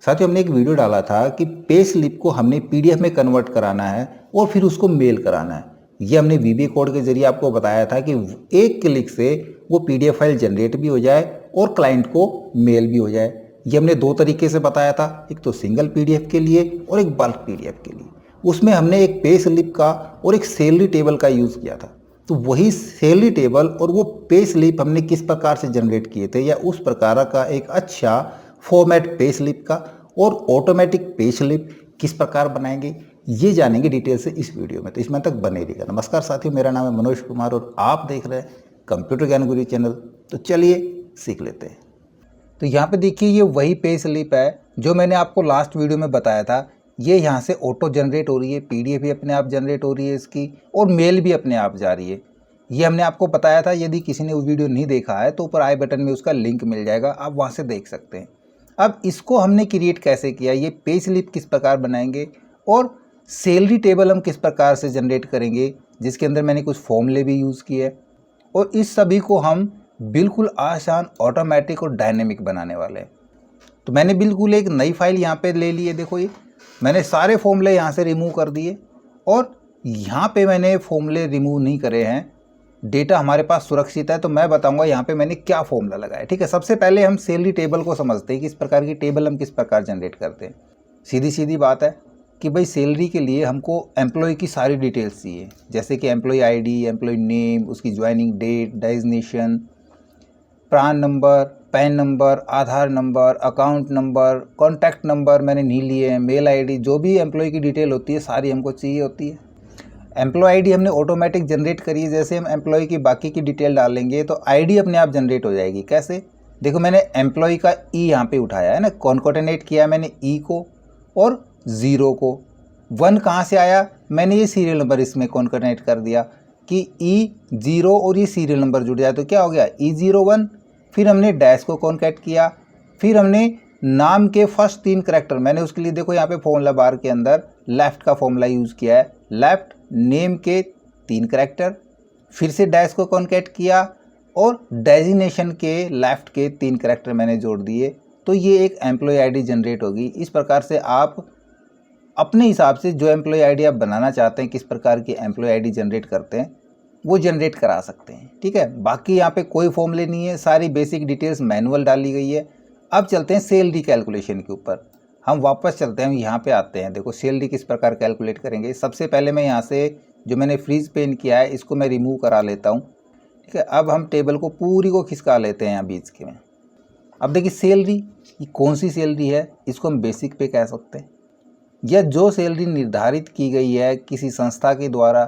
साथियों, हमने एक वीडियो डाला था कि पे स्लिप को हमने पीडीएफ में कन्वर्ट कराना है और फिर उसको मेल कराना है। ये हमने वीबी कोड के जरिए आपको बताया था कि एक क्लिक से वो पीडीएफ फाइल जनरेट भी हो जाए और क्लाइंट को मेल भी हो जाए। ये हमने दो तरीके से बताया था, एक तो सिंगल पीडीएफ के लिए और एक बल्क पीडीएफ के लिए। उसमें हमने एक पे स्लिप का और एक सैलरी टेबल का यूज़ किया था। तो वही सैलरी टेबल और वो पे स्लिप हमने किस प्रकार से जनरेट किए थे, या उस प्रकार का एक अच्छा फॉर्मेट पे स्लिप का और ऑटोमेटिक पे स्लिप किस प्रकार बनाएंगे, ये जानेंगे डिटेल से इस वीडियो में। तो इसमें तक बने रहिएगा। नमस्कार साथियों, मेरा नाम है मनोज कुमार और आप देख रहे हैं कंप्यूटर ज्ञान गुरु चैनल। तो चलिए सीख लेते हैं। तो यहाँ पे देखिए, ये वही पे स्लिप है जो मैंने आपको लास्ट वीडियो में बताया था। ये यहाँ से ऑटो जनरेट हो रही है, पीडीएफ भी अपने आप जनरेट हो रही है इसकी, और मेल भी अपने आप जा रही है। ये हमने आपको बताया था। यदि किसी ने वो वीडियो नहीं देखा है तो ऊपर आई बटन में उसका लिंक मिल जाएगा, आप वहाँ से देख सकते हैं। अब इसको हमने क्रिएट कैसे किया, ये पे स्लिप किस प्रकार बनाएंगे और सैलरी टेबल हम किस प्रकार से जनरेट करेंगे, जिसके अंदर मैंने कुछ फॉर्मूले भी यूज़ किए, और इस सभी को हम बिल्कुल आसान, ऑटोमेटिक और डायनेमिक बनाने वाले हैं। तो मैंने बिल्कुल एक नई फाइल यहाँ पे ले ली है। देखो, ये मैंने सारे फॉर्मूले यहाँ से रिमूव कर दिए और यहाँ पे मैंने फॉर्मूले रिमूव नहीं करे हैं। डेटा हमारे पास सुरक्षित है, तो मैं बताऊंगा यहाँ पे मैंने क्या फॉर्मूला लगाया। ठीक है, सबसे पहले हम सैलरी टेबल को समझते हैं कि इस प्रकार की टेबल हम किस प्रकार जनरेट करते हैं। सीधी सीधी बात है कि भाई सैलरी के लिए हमको एम्प्लॉय की सारी डिटेल्स चाहिए, जैसे कि एम्प्लॉय आईडी, एम्प्लॉय नेम, उसकी joining date, designation, PRAN number, PAN number, Aadhaar number, account number, contact number मैंने नहीं लिए हैं, मेल आईडी, जो भी एम्प्लॉय की डिटेल होती है सारी हमको चाहिए होती है। एम्प्लॉय आईडी हमने ऑटोमेटिक जनरेट करी है। जैसे हम एम्प्लॉय की बाकी की डिटेल डालेंगे तो आईडी अपने आप जनरेट हो जाएगी। कैसे? देखो, मैंने एम्प्लॉय का ई यहाँ पे उठाया है ना, कॉन्कोर्डिनेट किया मैंने ई को और ज़ीरो को। 1 कहाँ से आया, मैंने ये सीरियल नंबर इसमें कॉन्कोर्डिनेट कर दिया कि E0 और ये सीरियल नंबर जुड़ जाए तो क्या हो गया, E01। फिर हमने डैश को कॉन्कैट किया, फिर हमने नाम के फर्स्ट 3 करैक्टर, मैंने उसके लिए देखो यहाँ पे फॉर्मूला बार के अंदर लेफ़्ट का फॉर्मूला यूज़ किया है, लेफ़्ट नेम के 3 करैक्टर, फिर से डैश को कॉन्कैट किया और डेजिग्नेशन के लेफ़्ट के 3 करैक्टर मैंने जोड़ दिए। तो ये एक एम्प्लॉय आईडी जनरेट होगी। इस प्रकार से आप अपने हिसाब से जो एम्प्लॉय आईडी आप बनाना चाहते हैं, किस प्रकार की एम्प्लॉय आईडी जनरेट करते हैं, वो जनरेट करा सकते हैं। ठीक है, बाकी यहाँ पे कोई फॉर्मूले नहीं है, सारी बेसिक डिटेल्स मैनुअल डाली गई है। अब चलते हैं सैलरी कैलकुलेशन के ऊपर। हम वापस चलते हैं, हम यहाँ पे आते हैं। देखो, सैलरी किस प्रकार कैलकुलेट करेंगे। सबसे पहले मैं यहाँ से जो मैंने फ्रीज पेन किया है इसको मैं रिमूव करा लेता हूँ। ठीक है, अब हम टेबल को पूरी को खिसका लेते हैं यहाँ बीच के में। अब देखिए, सैलरी ये कौन सी सैलरी है, इसको हम बेसिक पे कह सकते हैं, या जो सैलरी निर्धारित की गई है किसी संस्था के द्वारा,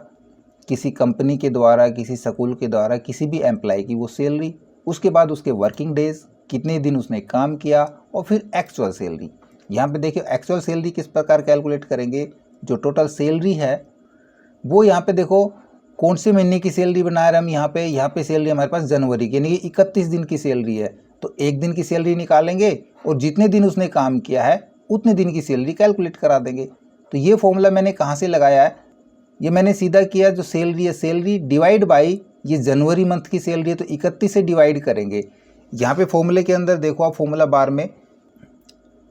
किसी कंपनी के द्वारा, किसी स्कूल के द्वारा, किसी भी एम्प्लॉय की वो सैलरी, उसके बाद उसके वर्किंग डेज, कितने दिन उसने काम किया, और फिर एक्चुअल सैलरी। यहाँ पे देखिए, एक्चुअल सैलरी किस प्रकार कैलकुलेट करेंगे। जो टोटल सैलरी है वो यहाँ पे देखो कौन से महीने की सैलरी बना रहे हम। यहाँ पे सैलरी हमारे पास जनवरी की, यानी कि 31 दिन की सैलरी है। तो एक दिन की सैलरी निकालेंगे और जितने दिन उसने काम किया है उतने दिन की सैलरी कैलकुलेट करा देंगे। तो ये फॉर्मूला मैंने कहाँ से लगाया है, ये मैंने सीधा किया, जो सैलरी है सैलरी डिवाइड बाई ये जनवरी मंथ की सैलरी है तो 31 से डिवाइड करेंगे। यहाँ पे फॉर्मूले के अंदर देखो आप, फॉर्मूला बार में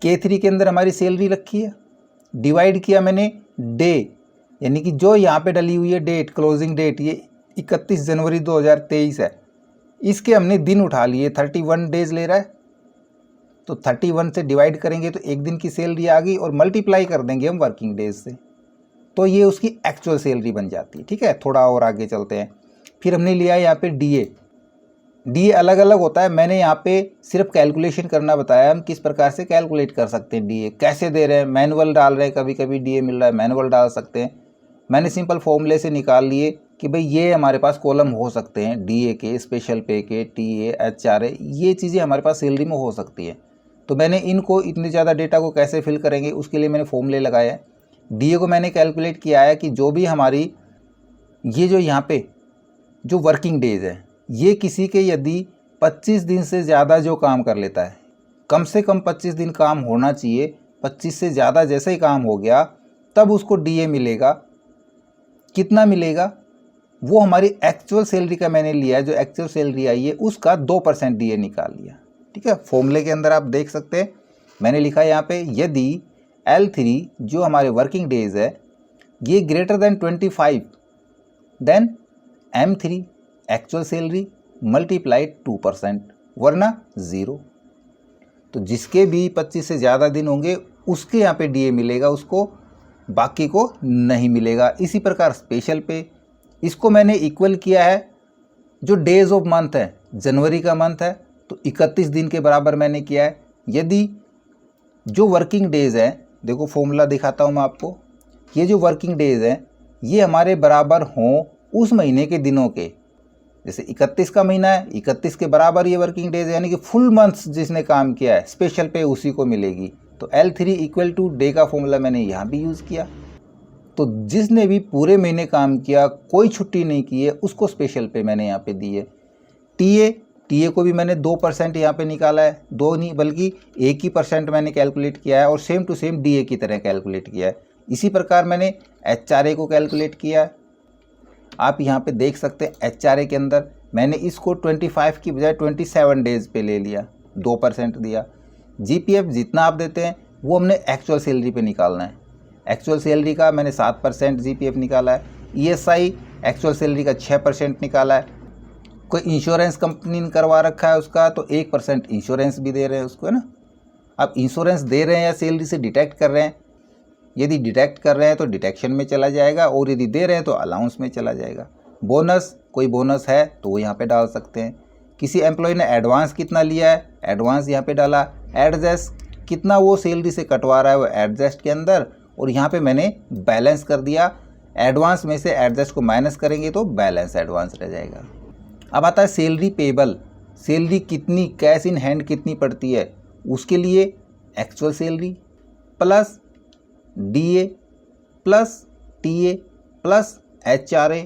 K3 के अंदर हमारी सैलरी रखी है, डिवाइड किया मैंने डे, यानी कि जो यहाँ पे डली हुई है डेट, क्लोजिंग डेट, ये 31 जनवरी 2023 है। इसके हमने दिन उठा लिए, 31 डेज ले रहा है, तो 31 से डिवाइड करेंगे तो एक दिन की सैलरी आ गई और मल्टीप्लाई कर देंगे हम वर्किंग डेज से, तो ये उसकी एक्चुअल सैलरी बन जाती है। ठीक है, थोड़ा और आगे चलते हैं। फिर हमने लिया यहाँ पे डीए अलग अलग होता है। मैंने यहाँ पे सिर्फ कैलकुलेशन करना बताया, हम किस प्रकार से कैलकुलेट कर सकते हैं। डीए कैसे दे रहे हैं, मैनुअल डाल रहे हैं, कभी कभी डीए मिल रहा है मैनुअल डाल सकते हैं। मैंने सिंपल फॉर्मूले से निकाल लिए कि भाई ये हमारे पास कॉलम हो सकते हैं, डीए के, स्पेशल पे के, टीए, एचआरए, ये चीज़ें हमारे पास सैलरी में हो सकती है। तो मैंने इनको, इतने ज़्यादा डेटा को कैसे फिल करेंगे उसके लिए मैंने फॉर्मूले लगाए हैं। डीए को मैंने कैलकुलेट किया है कि जो भी हमारी ये जो यहाँ पे जो वर्किंग डेज है, ये किसी के यदि 25 दिन से ज़्यादा जो काम कर लेता है, कम से कम 25 दिन काम होना चाहिए, 25 से ज़्यादा जैसे ही काम हो गया तब उसको डीए मिलेगा। कितना मिलेगा, वो हमारी एक्चुअल सैलरी का मैंने लिया है, जो एक्चुअल सैलरी आई है उसका 2% डीए निकाल लिया। ठीक है, फॉर्मूले के अंदर आप देख सकते हैं मैंने लिखा है यहाँ पे यदि L3 जो हमारे वर्किंग डेज है ये greater than 25 then M3 actual salary multiplied 2% वरना 0। तो जिसके भी 25 से ज़्यादा दिन होंगे उसके यहाँ पे DA मिलेगा, उसको बाकी को नहीं मिलेगा। इसी प्रकार स्पेशल पे, इसको मैंने इक्वल किया है जो डेज ऑफ मंथ है, जनवरी का मंथ है तो 31 दिन के बराबर मैंने किया है। यदि जो वर्किंग डेज हैं, देखो फॉर्मूला दिखाता हूँ मैं आपको, ये जो वर्किंग डेज हैं ये हमारे बराबर हों उस महीने के दिनों के। जैसे 31 का महीना है, 31 के बराबर ये वर्किंग डेज है, यानी कि फुल मंथ्स जिसने काम किया है स्पेशल पे उसी को मिलेगी। तो L3 इक्वल टू डे का फॉर्मूला मैंने यहाँ भी यूज़ किया। तो जिसने भी पूरे महीने काम किया, कोई छुट्टी नहीं की है, उसको स्पेशल पे मैंने यहाँ पे दी है। टीए को भी मैंने 2% यहाँ पे निकाला है, 2 नहीं बल्कि 1% मैंने कैलकुलेट किया है और सेम टू सेम DA की तरह कैलकुलेट किया है। इसी प्रकार मैंने HRA को कैलकुलेट किया है। आप यहाँ पे देख सकते हैं HRA के अंदर मैंने इसको 25 की बजाय 27 डेज पे ले लिया, 2% दिया। GPF जितना आप देते हैं वो हमने एक्चुअल सैलरी पे निकालना है। एक्चुअल सैलरी का मैंने 7% GPF निकाला है। ESI एक्चुअल सैलरी का 6% निकाला है। कोई इंश्योरेंस कंपनी ने करवा रखा है उसका तो 1% इंश्योरेंस भी दे रहे हैं उसको, है ना। अब इंश्योरेंस दे रहे हैं या सैलरी से डिडक्ट कर रहे हैं, यदि डिडक्ट कर रहे हैं तो डिडक्शन में चला जाएगा और यदि दे रहे हैं तो अलाउंस में चला जाएगा। बोनस, कोई बोनस है तो वो यहाँ पे डाल सकते हैं। किसी एम्प्लॉय ने एडवांस कितना लिया है, एडवांस यहाँ पे डाला। एडजस्ट कितना वो सैलरी से कटवा रहा है वो एडजस्ट के अंदर, और यहाँ पे मैंने बैलेंस कर दिया। एडवांस में से एडजस्ट को माइनस करेंगे तो बैलेंस एडवांस रह जाएगा। अब आता है सैलरी पेबल। सैलरी कितनी कैश इन हैंड कितनी पड़ती है, उसके लिए actual salary plus DA plus TA plus HRA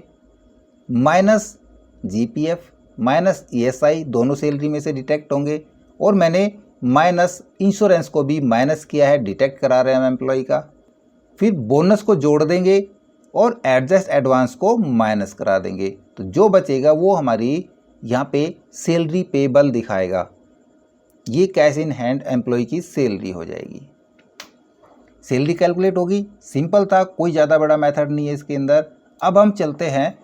minus GPF minus ESI, दोनों सैलरी में से डिटेक्ट होंगे, और मैंने माइनस इंश्योरेंस को भी माइनस किया है, डिटेक्ट करा रहे हैं हम एम्प्लॉय का। फिर बोनस को जोड़ देंगे और एडजस्ट एडवांस को माइनस करा देंगे, तो जो बचेगा वो हमारी यहाँ पे सैलरी पेबल दिखाएगा। ये कैश इन हैंड एम्प्लॉय की सैलरी हो जाएगी। सैलरी कैलकुलेट होगी, सिंपल था, कोई ज़्यादा बड़ा मेथड नहीं है इसके अंदर। अब हम चलते हैं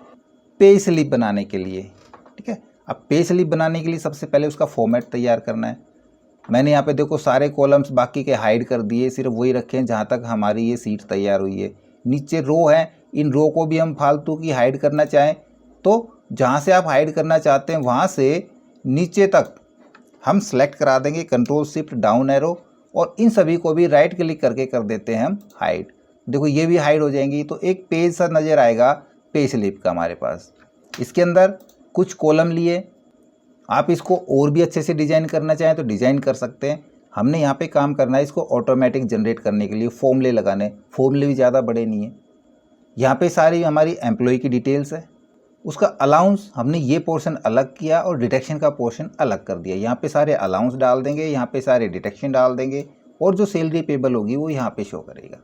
पे स्लिप बनाने के लिए, ठीक है। अब पे स्लिप बनाने के लिए सबसे पहले उसका फॉर्मेट तैयार करना है। मैंने यहाँ पे देखो सारे कॉलम्स बाकी के हाइड कर दिए, सिर्फ वही रखे हैं जहाँ तक हमारी ये सीट तैयार हुई है। नीचे रो है, इन रो को भी हम फालतू की हाइड करना चाहें तो जहाँ से आप हाइड करना चाहते हैं वहाँ से नीचे तक हम सेलेक्ट करा देंगे, कंट्रोल शिफ्ट डाउन एरो, और इन सभी को भी राइट क्लिक करके कर देते हैं हम हाइड। देखो ये भी हाइड हो जाएंगी, तो एक पेज सा नज़र आएगा पे स्लिप का हमारे पास। इसके अंदर कुछ कॉलम लिए, आप इसको और भी अच्छे से डिज़ाइन करना चाहें तो डिज़ाइन कर सकते हैं। हमने यहाँ पे काम करना है इसको ऑटोमेटिक जनरेट करने के लिए फॉर्मूले लगाने, फॉर्मूले भी ज़्यादा बड़े नहीं है। यहाँ पे सारी हमारी एम्प्लॉय की डिटेल्स है, उसका अलाउंस हमने ये पोर्शन अलग किया और डिटेक्शन का पोर्शन अलग कर दिया। यहाँ पे सारे अलाउंस डाल देंगे, यहाँ पे सारे डिटेक्शन डाल देंगे, और जो सैलरी पेबल होगी वो यहाँ पे शो करेगा।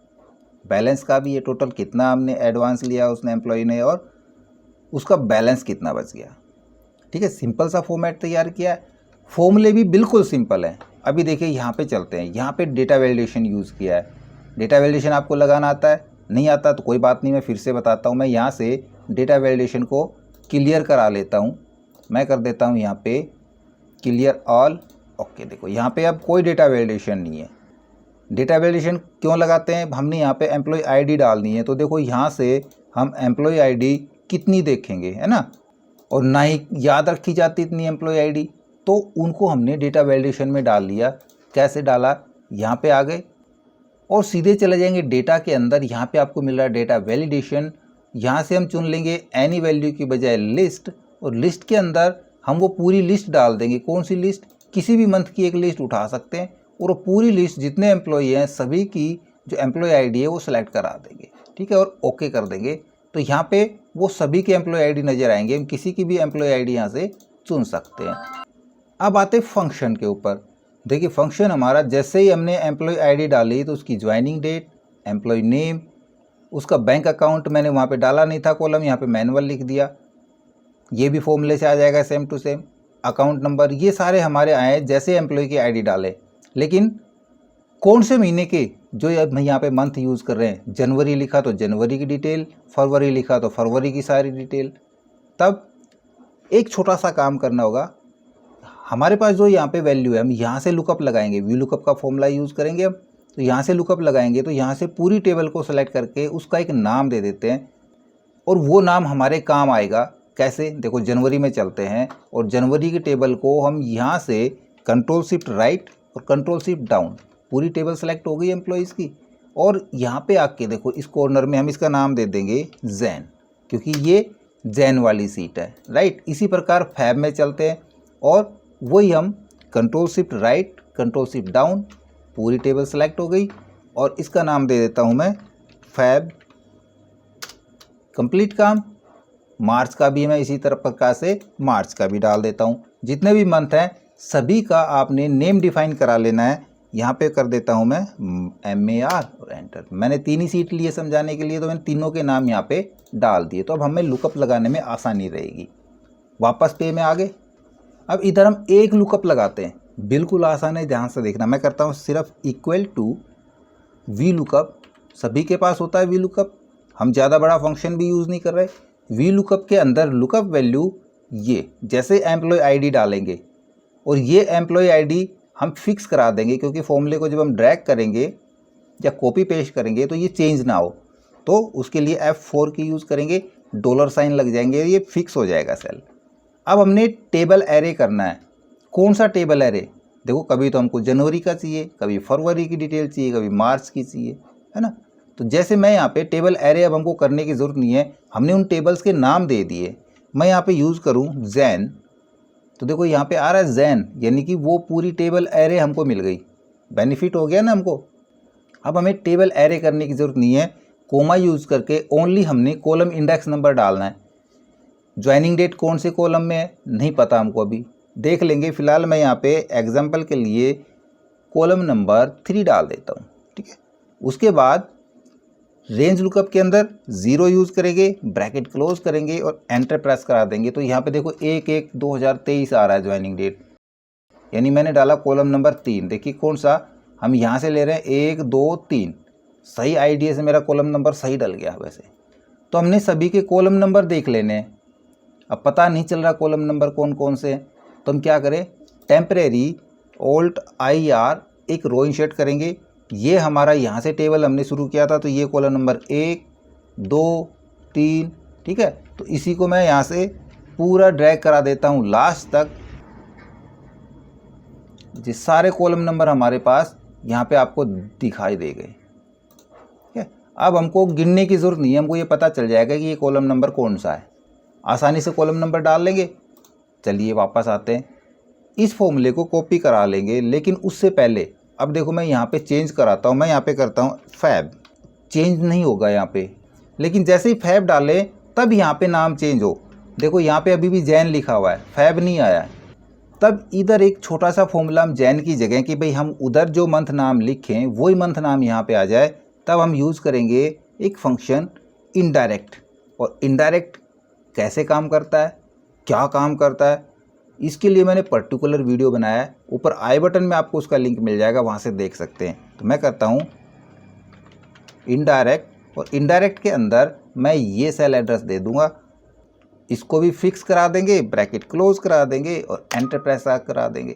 बैलेंस का भी ये टोटल कितना हमने एडवांस लिया उसने एम्प्लॉय ने और उसका बैलेंस कितना बच गया, ठीक है। सिंपल सा फॉर्मेट तैयार किया है, फॉर्मूले भी बिल्कुल सिंपल है। अभी देखिए यहाँ पे चलते हैं, यहाँ पे डेटा वैलिडेशन यूज़ किया है। डेटा वैलिडेशन आपको लगाना आता है, नहीं आता तो कोई बात नहीं, मैं फिर से बताता हूँ। मैं यहाँ से डेटा वैलिडेशन को क्लियर करा लेता हूँ, मैं कर देता हूँ यहाँ पे क्लियर ऑल। ओके, देखो यहाँ पे अब कोई डेटा वैलिडेशन नहीं है। डेटा वैलिडेशन क्यों लगाते हैं, हमने यहाँ पे एम्प्लॉय आईडी डालनी है, तो देखो यहाँ से हम एम्प्लॉय आईडी कितनी देखेंगे, है ना, और ना ही याद रखी जाती इतनी एम्प्लॉय आईडी, तो उनको हमने डेटा वैलिडेशन में डाल लिया। कैसे डाला, यहाँ पे आ गए और सीधे चले जाएंगे डेटा के अंदर। यहाँ पे आपको मिल रहा है डेटा वैलिडेशन, यहाँ से हम चुन लेंगे एनी वैल्यू की बजाय लिस्ट, और लिस्ट के अंदर हम वो पूरी लिस्ट डाल देंगे। कौन सी लिस्ट, किसी भी मंथ की एक लिस्ट उठा सकते हैं और वो पूरी लिस्ट जितने एम्प्लॉय हैं सभी की जो एम्प्लॉय आईडी है वो सिलेक्ट करा देंगे, ठीक है, और ओके कर देंगे। तो यहाँ पे वो सभी के एम्प्लॉय आईडी नज़र आएंगे, हम किसी की भी एम्प्लॉय आईडी यहाँ से चुन सकते हैं। अब आते फंक्शन के ऊपर। देखिए फंक्शन हमारा, जैसे ही हमने एम्प्लॉय आईडी डाली तो उसकी ज्वाइनिंग डेट, एम्प्लॉय नेम, उसका बैंक अकाउंट मैंने वहाँ पे डाला नहीं था कॉलम, यहाँ पे मैनुअल लिख दिया, ये भी फॉर्मूले से आ जाएगा same to same. Account number, ये सारे हमारे आए जैसे एम्प्लॉय की आईडी डाले। लेकिन कौन से महीने के जो हम यहाँ पे मंथ यूज़ कर रहे हैं, जनवरी लिखा तो जनवरी की डिटेल, फरवरी लिखा तो फरवरी की सारी डिटेल। तब एक छोटा सा काम करना होगा, हमारे पास जो यहाँ पे वैल्यू है हम यहाँ से लुकअप लगाएंगे, वी लुकअप का फॉर्मूला यूज़ करेंगे हम। तो यहाँ से लुकअप लगाएंगे तो यहाँ से पूरी टेबल को सेलेक्ट करके उसका एक नाम दे देते हैं और वो नाम हमारे काम आएगा। कैसे, देखो जनवरी में चलते हैं और जनवरी की टेबल को हम यहाँ से कंट्रोल शिफ्ट राइट और कंट्रोल शिफ्ट डाउन, पूरी टेबल सेलेक्ट हो गई एम्प्लॉइज़ की। और यहाँ पे आके देखो इस कॉर्नर में हम इसका नाम दे देंगे जैन, क्योंकि ये जैन वाली सीट है, राइट। इसी प्रकार फैब में चलते हैं और वही हम control shift right control shift down, पूरी टेबल सेलेक्ट हो गई और इसका नाम दे देता हूँ मैं फैब। कंप्लीट काम। मार्च का भी मैं इसी तरह प्रकार से मार्च का भी डाल देता हूँ। जितने भी मंथ हैं सभी का आपने नेम डिफाइन करा लेना है। यहाँ पे कर देता हूँ मैं MAR और एंटर। मैंने 3 ही सीट लिए समझाने के लिए, तो मैंने तीनों के नाम यहाँ पे डाल दिए, तो अब हमें लुकअप लगाने में आसानी रहेगी। वापस पे में आ गए। अब इधर हम एक लुकअप लगाते हैं, बिल्कुल आसान है, ध्यान से देखना। मैं करता हूँ सिर्फ इक्वल टू वी लुकअप। सभी के पास होता है वी लुकअप, हम ज़्यादा बड़ा फंक्शन भी यूज़ नहीं कर रहे। वी लुकअप के अंदर लुकअप वैल्यू ये, जैसे एम्प्लॉय आईडी डालेंगे और ये एम्प्लॉय आईडी हम फिक्स करा देंगे, क्योंकि फॉर्मूले को जब हम ड्रैग करेंगे या कॉपी पेस्ट करेंगे तो ये चेंज ना हो, तो उसके लिए F4 की यूज़ करेंगे, $साइन लग जाएंगे, ये फिक्स हो जाएगा सेल। अब हमने टेबल एरे करना है। कौन सा टेबल एरे, देखो कभी तो हमको जनवरी का चाहिए, कभी फरवरी की डिटेल चाहिए, कभी मार्च की चाहिए, है ना। तो जैसे मैं यहाँ पे टेबल एरे अब हमको करने की ज़रूरत नहीं है, हमने उन टेबल्स के नाम दे दिए। मैं यहाँ पे यूज़ करूँ जैन, तो देखो यहाँ पे आ रहा है जैन, यानी कि वो पूरी टेबल एरे हमको मिल गई। बेनिफिट हो गया ना हमको। अब हमें टेबल एरे करने की ज़रूरत नहीं है, कोमा यूज़ करके ओनली हमने कॉलम इंडेक्स नंबर डालना है। ज्वाइनिंग डेट कौन से कॉलम में है नहीं पता हमको, अभी देख लेंगे। फिलहाल मैं यहाँ पे एग्जांपल के लिए कॉलम नंबर 3 डाल देता हूँ, ठीक है। उसके बाद रेंज लुकअप के अंदर 0 यूज़ करेंगे, ब्रैकेट क्लोज करेंगे और एंटर प्रेस करा देंगे। तो यहाँ पे देखो 1/1/2023 आ रहा है ज्वाइनिंग डेट, यानी मैंने डाला कॉलम नंबर 3। देखिए कौन सा हम यहाँ से ले रहे हैं, 1 2 3, सही आईडिया से मेरा कॉलम नंबर सही डल गया वैसे। तो हमने सभी के कॉलम नंबर देख लेने हैं। अब पता नहीं चल रहा कॉलम नंबर कौन कौन से हैं, तो हम क्या करें, टेम्परेरी Alt+IR एक रो इंसर्ट करेंगे। ये हमारा यहाँ से टेबल हमने शुरू किया था, तो ये कॉलम नंबर 1 2 3, ठीक है। तो इसी को मैं यहाँ से पूरा ड्रैग करा देता हूँ लास्ट तक। ये सारे कॉलम नंबर हमारे पास यहाँ पे आपको दिखाई दे गए, ठीक है। अब हमको गिनने की ज़रूरत नहीं है, हमको ये पता चल जाएगा कि ये कॉलम नंबर कौन सा है। आसानी से कॉलम नंबर डाल लेंगे। चलिए वापस आते हैं, इस फॉर्मूले को कॉपी करा लेंगे, लेकिन उससे पहले अब देखो मैं यहाँ पे चेंज कराता हूँ। मैं यहाँ पे करता हूँ फैब, चेंज नहीं होगा यहाँ पे, लेकिन जैसे ही फैब डालें तब यहाँ पे नाम चेंज हो। देखो यहाँ पे अभी भी जैन लिखा हुआ है, फैब नहीं आया है। तब इधर एक छोटा सा फॉर्मूला हम जैन की जगह कि भाई हम उधर जो मंथ नाम लिखें वही मंथ नाम यहाँ पे आ जाए, तब हम यूज़ करेंगे एक फंक्शन इनडायरेक्ट। और इनडायरेक्ट कैसे काम करता है, क्या काम करता है, इसके लिए मैंने पर्टिकुलर वीडियो बनाया है, ऊपर आई बटन में आपको उसका लिंक मिल जाएगा, वहाँ से देख सकते हैं। तो मैं करता हूँ इनडायरेक्ट, और इनडायरेक्ट के अंदर मैं ये सेल एड्रेस दे दूँगा, इसको भी फिक्स करा देंगे, ब्रैकेट क्लोज करा देंगे और एंटर प्रेस करा देंगे।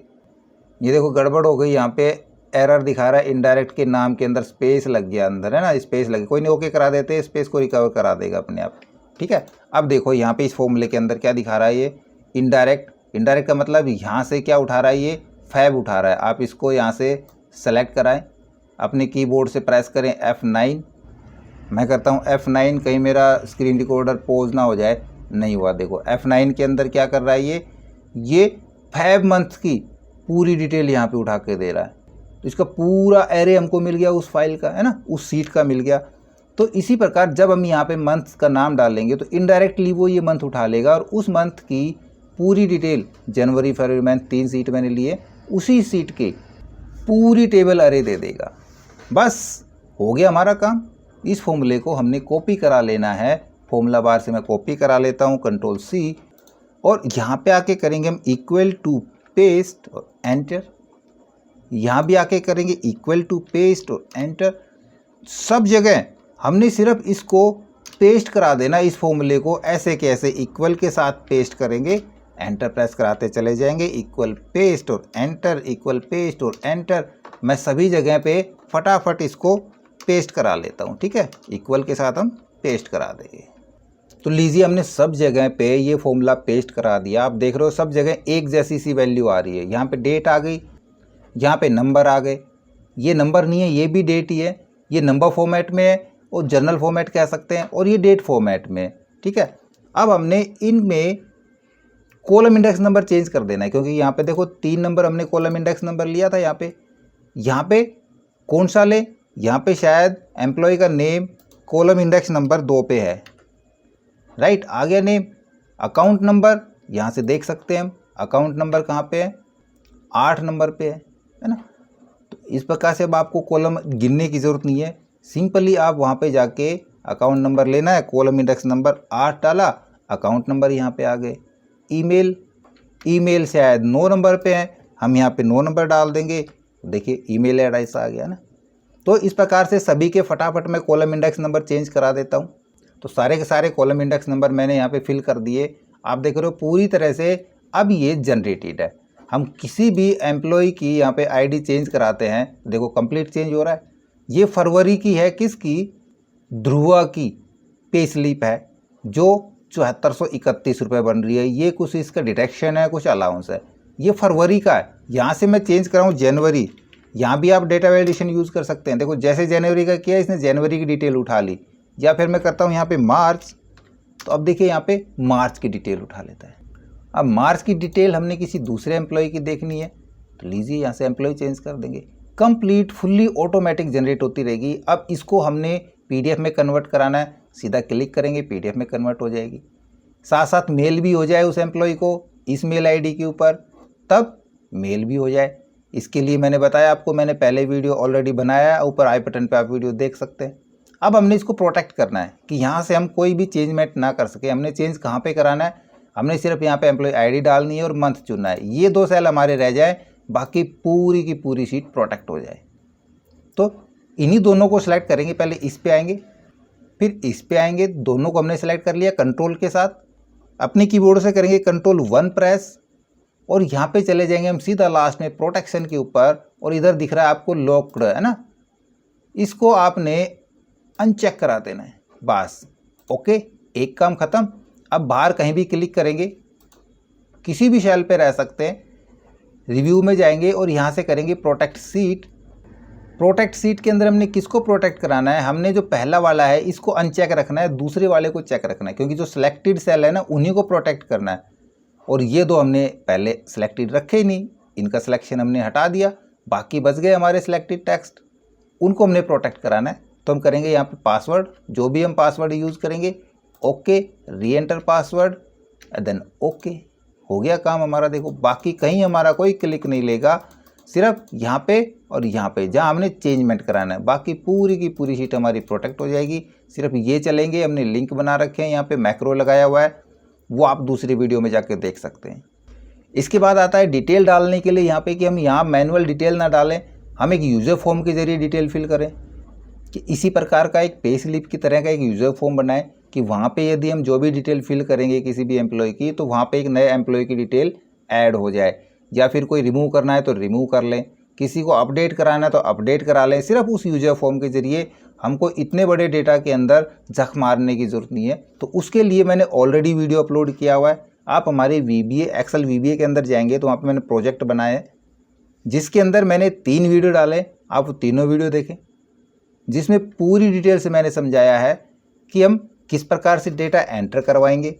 ये देखो गड़बड़ हो गई, यहाँ पे एरर दिखा रहा है, इनडायरेक्ट के नाम के अंदर स्पेस लग गया, अंदर है ना स्पेस लगी। कोई नहीं, ओके करा देते, स्पेस को रिकवर करा देगा अपने आप, ठीक है। अब देखो यहाँ पे इस फॉर्मूले के अंदर क्या दिखा रहा है, ये इनडायरेक्ट। इनडायरेक्ट का मतलब यहाँ से क्या उठा रहा है, ये फैब उठा रहा है। आप इसको यहाँ से सेलेक्ट कराएं, अपने कीबोर्ड से प्रेस करें F9। मैं करता हूँ F9, कहीं मेरा स्क्रीन रिकॉर्डर पॉज ना हो जाए। नहीं हुआ, देखो F9 के अंदर क्या कर रहा है, ये फैब मंथ की पूरी डिटेल यहाँ पे उठा के दे रहा है। तो इसका पूरा एरे हमको मिल गया उस फाइल का, है ना, उस सीट का मिल गया। तो इसी प्रकार जब हम यहाँ पे मंथ का नाम डालेंगे तो इनडायरेक्टली वो ये मंथ उठा लेगा और उस मंथ की पूरी डिटेल, जनवरी फरवरी मंथ 3 सीट मैंने लिए, उसी सीट के पूरी टेबल अरे दे देगा। बस हो गया हमारा काम। इस फॉर्मूले को हमने कॉपी करा लेना है, फॉर्मूला बार से मैं कॉपी करा लेता हूँ, Ctrl+C, और यहाँ पे आके करेंगे हम इक्वल टू पेस्ट और एंटर। यहाँ भी आके करेंगे इक्वल टू पेस्ट और एंटर। सब जगह हमने सिर्फ इसको पेस्ट करा देना, इस फॉर्मूले को ऐसे के ऐसे इक्वल के साथ पेस्ट करेंगे, एंटर प्रेस कराते चले जाएंगे, इक्वल पेस्ट और एंटर, इक्वल पेस्ट और एंटर। मैं सभी जगह पे फटाफट इसको पेस्ट करा लेता हूँ, ठीक है, इक्वल के साथ हम पेस्ट करा देंगे। तो लीजिए हमने सब जगह पे ये फॉर्मूला पेस्ट करा दिया। आप देख रहे हो सब जगह एक जैसी सी वैल्यू आ रही है। यहाँ पे डेट आ गई, यहाँ पे नंबर आ गए। ये नंबर नहीं है, ये भी डेट ही है। ये नंबर फॉर्मेट में है और जर्नल फॉर्मेट कह सकते हैं, और ये डेट फॉर्मेट में, ठीक है। अब हमने इनमें कॉलम इंडेक्स नंबर चेंज कर देना है, क्योंकि यहाँ पे देखो 3 नंबर हमने कॉलम इंडेक्स नंबर लिया था। यहाँ पे कौन सा ले, यहाँ पे शायद एम्प्लॉय का नेम कॉलम इंडेक्स नंबर 2 पे है, राइट। आ गया नेम। अकाउंट नंबर यहाँ से देख सकते हैं हम, अकाउंट नंबर कहाँ पे है, 8 नंबर पे है ना। तो इस प्रकार से अब आपको कॉलम गिनने की ज़रूरत नहीं है, सिंपली आप वहाँ पे जाके अकाउंट नंबर लेना है, कॉलम इंडेक्स नंबर 8 डाला, अकाउंट नंबर यहाँ पे आ गए। ईमेल शायद 9 नंबर पे है, हम यहाँ पे 9 नंबर डाल देंगे, देखिए ईमेल एड्रेस आ गया ना। तो इस प्रकार से सभी के फटाफट मैं कॉलम इंडेक्स नंबर चेंज करा देता हूँ। तो सारे के सारे कॉलम इंडेक्स नंबर मैंने यहाँ पे फिल कर दिए। आप देख रहे हो पूरी तरह से अब ये जनरेटेड है। हम किसी भी एम्प्लॉय की यहाँ पे आईडी चेंज कराते हैं, देखो कंप्लीट चेंज हो रहा है। ये फरवरी की है, किसकी, ध्रुवा की पे स्लिप है, जो 7431 रुपये बन रही है। ये कुछ इसका डिडक्शन है, कुछ अलाउंस है। ये फरवरी का है। यहाँ से मैं चेंज कराऊँ जनवरी, यहाँ भी आप डेटा वैलिडेशन यूज़ कर सकते हैं। देखो जैसे जनवरी का किया, इसने जनवरी की डिटेल उठा ली। या फिर मैं करता हूँ यहाँ पे मार्च, तो अब देखिए यहाँ पे मार्च की डिटेल उठा लेता है। अब मार्च की डिटेल हमने किसी दूसरे एम्प्लॉय की देखनी है, तो लीजिए यहाँ से एम्प्लॉय चेंज कर देंगे। कंप्लीट फुल्ली ऑटोमेटिक जनरेट होती रहेगी। अब इसको हमने पीडीएफ में कन्वर्ट कराना है, सीधा क्लिक करेंगे, पीडीएफ में कन्वर्ट हो जाएगी। साथ साथ मेल भी हो जाए उस एम्प्लॉय को इस मेल आईडी के ऊपर, तब मेल भी हो जाए। इसके लिए मैंने बताया आपको, मैंने पहले वीडियो ऑलरेडी बनाया है, ऊपर आई बटन पे आप वीडियो देख सकते हैं। अब हमने इसको प्रोटेक्ट करना है कि यहाँ से हम कोई भी चेंजमेंट ना कर सके। हमने चेंज कहाँ पे कराना है, हमने सिर्फ यहाँ पे एम्प्लॉय आईडी डालनी है और मंथ चुनना है। ये 2 सेल हमारे रह जाए, बाकी पूरी की पूरी शीट प्रोटेक्ट हो जाए। तो इन्हीं दोनों को सिलेक्ट करेंगे, पहले इस पे आएंगे फिर इस पे आएंगे। दोनों को हमने सेलेक्ट कर लिया कंट्रोल के साथ, अपने कीबोर्ड से करेंगे कंट्रोल 1 प्रेस, और यहाँ पे चले जाएंगे हम सीधा लास्ट में प्रोटेक्शन के ऊपर, और इधर दिख रहा है आपको लॉक्ड, है ना, इसको आपने अनचेक करा देना है, बस। ओके, एक काम खत्म। अब बाहर कहीं भी क्लिक करेंगे, किसी भी सेल पे रह सकते हैं, रिव्यू में जाएंगे और यहाँ से करेंगे प्रोटेक्ट सीट। प्रोटेक्ट सीट के अंदर हमने किसको प्रोटेक्ट कराना है, हमने जो पहला वाला है इसको अनचेक रखना है, दूसरे वाले को चेक रखना है, क्योंकि जो सिलेक्टेड सेल है ना उन्हीं को प्रोटेक्ट करना है। और ये 2 हमने पहले सिलेक्टेड रखे ही नहीं, इनका सिलेक्शन हमने हटा दिया, बाकी बच गए हमारे सिलेक्टेड टेक्स्ट, उनको हमने प्रोटेक्ट कराना है। तो हम करेंगे यहाँ पे पासवर्ड, जो भी हम पासवर्ड यूज़ करेंगे, okay, re enter password, then okay, हो गया काम हमारा। देखो बाकी कहीं हमारा कोई क्लिक नहीं लेगा, सिर्फ यहाँ पे और यहाँ पे जहाँ हमने चेंजमेंट कराना है, बाकी पूरी की पूरी शीट हमारी प्रोटेक्ट हो जाएगी। सिर्फ ये चलेंगे, हमने लिंक बना रखे हैं, यहाँ पे मैक्रो लगाया हुआ है, वो आप दूसरी वीडियो में जाके देख सकते हैं। इसके बाद आता है डिटेल डालने के लिए यहाँ पे, कि हम यहाँ मैनुअल डिटेल ना डालें, हम एक यूज़र फॉर्म के जरिए डिटेल फिल करें, कि इसी प्रकार का एक पे स्लिप की तरह का एक यूज़र फॉर्म बनाएं, कि वहाँ पे यदि हम जो भी डिटेल फिल करेंगे किसी भी एम्प्लॉय की, तो वहाँ पे एक नए एम्प्लॉय की डिटेल ऐड हो जाए, या फिर कोई रिमूव करना है तो रिमूव कर लें, किसी को अपडेट कराना है तो अपडेट करा लें। सिर्फ उस यूज़र फॉर्म के जरिए, हमको इतने बड़े डेटा के अंदर जख मारने की ज़रूरत नहीं है। तो उसके लिए मैंने ऑलरेडी वीडियो अपलोड किया हुआ है। आप हमारे VBA एक्सेल VBA के अंदर जाएंगे तो वहाँ पे मैंने प्रोजेक्ट बनाया है, जिसके अंदर मैंने 3 वीडियो डाले, आप तीनों वीडियो देखें, जिसमें पूरी डिटेल से मैंने समझाया है कि हम किस प्रकार से डेटा एंटर करवाएंगे,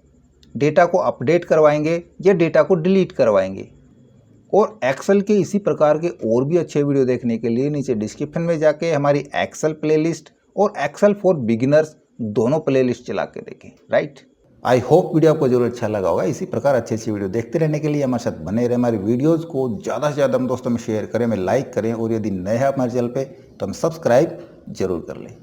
डेटा को अपडेट करवाएंगे या डेटा को डिलीट करवाएंगे। और एक्सेल के इसी प्रकार के और भी अच्छे वीडियो देखने के लिए नीचे डिस्क्रिप्शन में जाके हमारी एक्सेल प्लेलिस्ट और एक्सेल फॉर बिगिनर्स दोनों प्लेलिस्ट चला के देखें, राइट। आई होप वीडियो आपको जरूर अच्छा लगा होगा। इसी प्रकार अच्छी अच्छी वीडियो देखते रहने के लिए हमारे साथ बने रहे। हमारे वीडियोज़ को ज़्यादा से ज़्यादा हम दोस्तों में शेयर करें, हमें लाइक करें, और यदि नए हैं हमारे चैनल पर तो हम सब्सक्राइब जरूर कर लें।